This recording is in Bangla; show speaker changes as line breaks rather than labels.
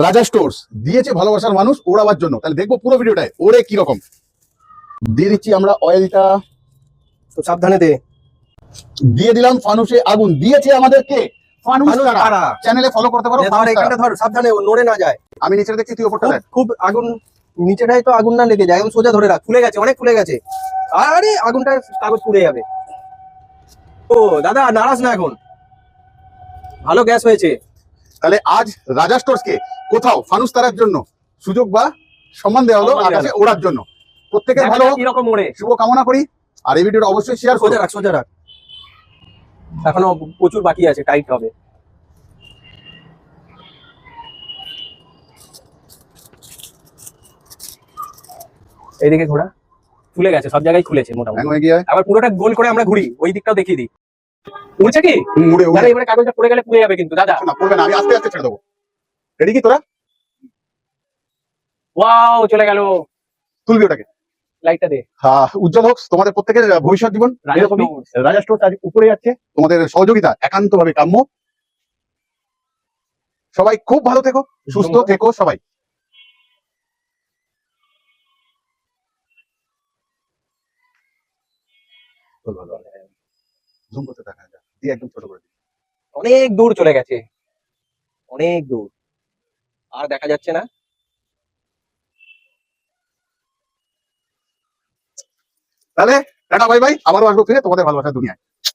রাজা স্টোর্স দিয়েছে ভালোবাসার মানুষ ওড়াবার জন্য। তাহলে দেখবো পুরো ভিডিওটায় ওরে কি রকম। দিয়ে দিচ্ছি আমরা অয়েলটা,
তো সাবধানে দে।
দিয়ে দিলাম ফানুসে আগুন। দিয়েছে আমাদেরকে ফানুস
ফানুস
তারা।
তারা।
চ্যানেলে ফলো করতে পারো
ধর
ফানুস তারা।
এখানটা ধর, সাবধানে ও নড়ে না যায়।
আমি নিচে দেখছি, তুই ওপরটা
খুব
দেখ।
খুব আগুন নিচেটাই তো আগুন না লেগে যায়, একদম সোজা ধরে রাখ। ফুলে গেছে, অনেক ফুলে গেছে। আরে আগুনটা কাগজ পুড়ে যাবে। ও দাদা নারাজ না এখন, ভালো গ্যাস হয়েছে।
তাহলে আজ রাজা স্টোর্সকে কোথাও ফানুস তারার জন্য সুযোগ বা সম্মান দেওয়া হলো
সম্মান দেওয়া
আকাশে ওড়ার জন্য। প্রত্যেকের ভালো হোক,
কিরকম ওড়ে।
শুভ কামনা করি। আর এই ভিডিওটা অবশ্যই শেয়ার করো।
সোজা রাখ, সোজা রাখ, এখনো প্রচুর বাকি আছে, টাইট হবে। এইদিকে ঘোরা, খুলে গেছে, সব জায়গায় খুলেছে মোটামুটি।
হ্যাঁ, হয়ে গিয়ে
আবার পুরোটা গোল করে আমরা ঘুরি, ওই দিকটাও দেখিয়ে দিই। উড়ছে কি?
উড়ে উড়ে
দাদা এবারে কাগজটা পড়ে গেলে পুড়ে যাবে কিন্তু দাদা।
না, পড়বে না, আমি আস্তে আস্তে ছেড়ে দেবো। রেডি কি তোরা?
ওয়াও চলে গেল।
তুলবি ওটাকে।
লাইটটা দে।
উজ্জ্বল হোক তোমাদের প্রত্যেকের ভবিষ্যৎ জীবন।
রাজা
এরকমই
স্টোর্স।
রাজা স্টোর্স আজ উপরে যাচ্ছে, তোমাদের সহযোগিতা একান্তভাবে কাম্য। সবাই খুব ভালো থেকো, সুস্থ থেকো সবাই। জুম করতে দেখা যায়, দিয়ে একদম ছোট করে দিই।
অনেক দূর চলে গেছে, অনেক দূর, আর দেখা যাচ্ছে না।
তাহলে টাটা বাই বাই, আবারও আসবো ফিরে তোমাদের ভালোবাসার দুনিয়ায়।